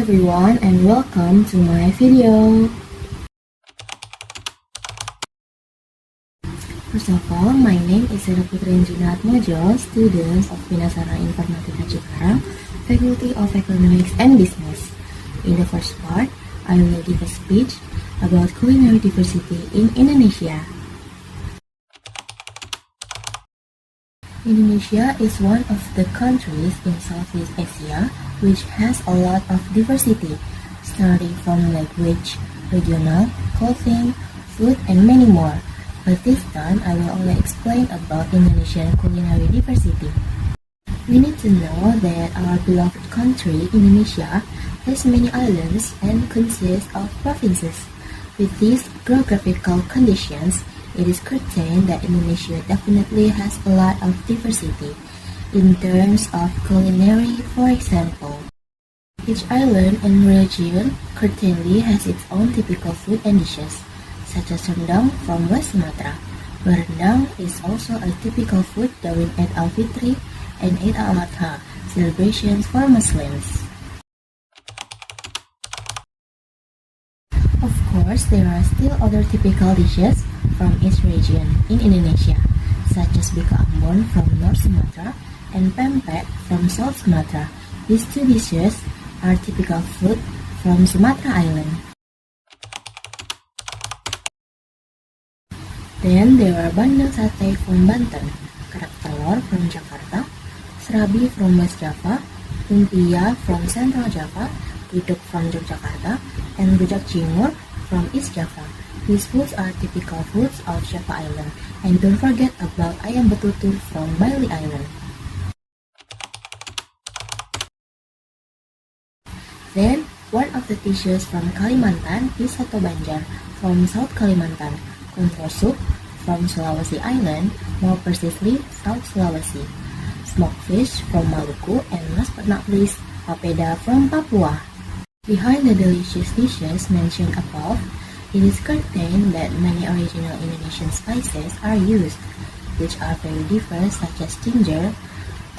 everyone and welcome to my video. First of all, my name is Sarah Putri Junat Mojo, student of Binasara Informatika Cikarang, Faculty of Economics and Business. In the first part, I will give a speech about culinary diversity in Indonesia. Indonesia is one of the countries in Southeast Asia which has a lot of diversity, starting from language, regional, clothing, food, and many more. But this time, I will only explain about Indonesian culinary diversity. We need to know that our beloved country, Indonesia, has many islands and consists of provinces. With these geographical conditions, it is certain that Indonesia definitely has a lot of diversity. In terms of culinary, for example, each island and region certainly has its own typical food and dishes, such as rendang from West Sumatra, where rendang is also a typical food during Eid al-Fitri and Eid al-Adha, celebrations for Muslims. Of course, there are still other typical dishes from each region in Indonesia, such as bika ambon from North Sumatra and pempek from South Sumatra. These two dishes are typical food from Sumatra Island. Then there are bandeng sate from Banten, kerak telur from Jakarta, serabi from West Java, lumpia from Central Java, gudeg from Yogyakarta, and rujak cingur from East Java. These foods are typical foods of Java Island, and don't forget about ayam betutu from Bali Island. Then, one of the dishes from Kalimantan is soto Banjar from South Kalimantan, konro soup from Sulawesi Island, more precisely South Sulawesi, smoked fish from Maluku, and last but not least, papeda from Papua. Behind the delicious dishes mentioned above, it is certain that many original Indonesian spices are used, which are very diverse, such as ginger,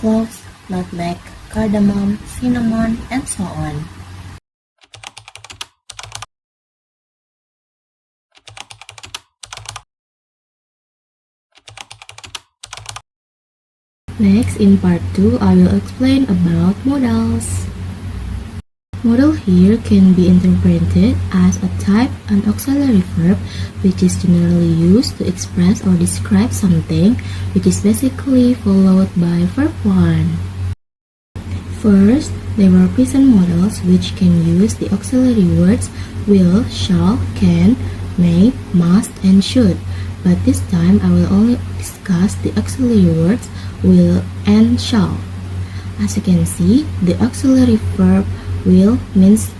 cloves, nutmeg, cardamom, cinnamon, and so on. Next, in part 2, I will explain about modals. Modal here can be interpreted as a type and auxiliary verb which is generally used to express or describe something, which is basically followed by verb 1. First, there are present modals which can use the auxiliary words will, shall, can, may, must, and should. But this time I will only discuss the auxiliary words will and shall. As you can see, the auxiliary verb will means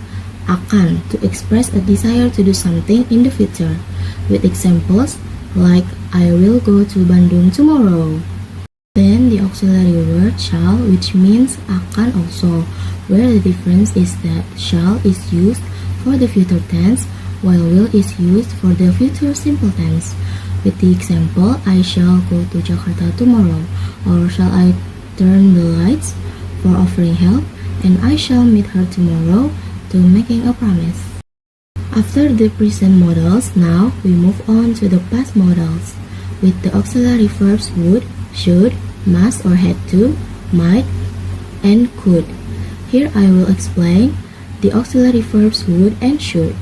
akan, to express a desire to do something in the future, with examples like I will go to Bandung tomorrow. Then the auxiliary word shall, which means akan also, where the difference is that shall is used for the future tense, while will is used for the future simple tense. With the example, I shall go to Jakarta tomorrow, or shall I turn the lights for offering help, and I shall meet her tomorrow to making a promise. After the present modals, now we move on to the past modals, with the auxiliary verbs would, should, must or had to, might, and could. Here I will explain the auxiliary verbs would and should.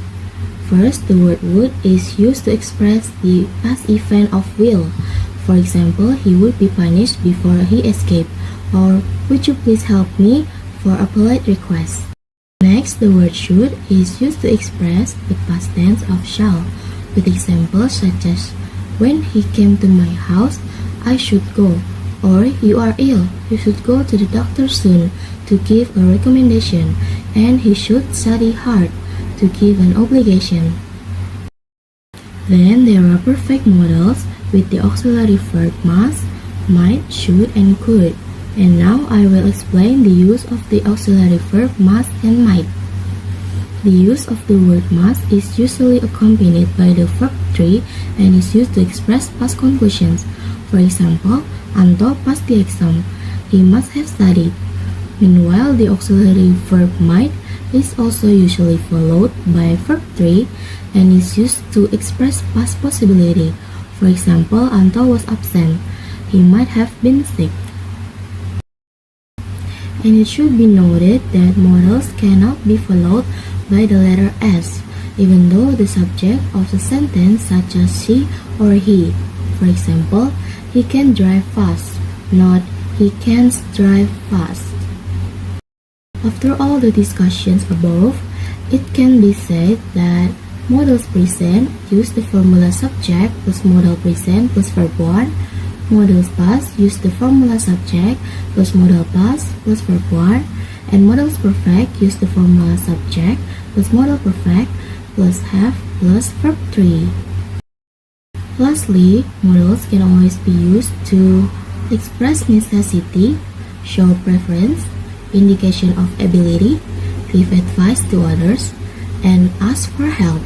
First, the word would is used to express the past event of will. For example, he would be punished before he escaped, or would you please help me for a polite request. Next, the word should is used to express the past tense of shall, with examples such as when he came to my house, I should go, or you are ill, you should go to the doctor soon to give a recommendation, and he should study hard to give an obligation. Then there are perfect modals with the auxiliary verb must, might, should, and could. And now I will explain the use of the auxiliary verb must and might. The use of the word must is usually accompanied by the verb 3 and is used to express past conclusions. For example, Anto passed the exam. He must have studied. Meanwhile, the auxiliary verb might is also usually followed by verb 3 and is used to express past possibility. For example, Anto was absent. He might have been sick. And it should be noted that modals cannot be followed by the letter S, even though the subject of the sentence such as she or he. For example, he can drive fast, not he can't drive fast. After all the discussions above, it can be said that modals present use the formula subject plus modal present plus verb 1. Modals past use the formula subject plus modal past plus verb 1. And modals perfect use the formula subject plus modal perfect plus have plus verb 3. Lastly, modals can always be used to express necessity, show preference, indication of ability, give advice to others, and ask for help.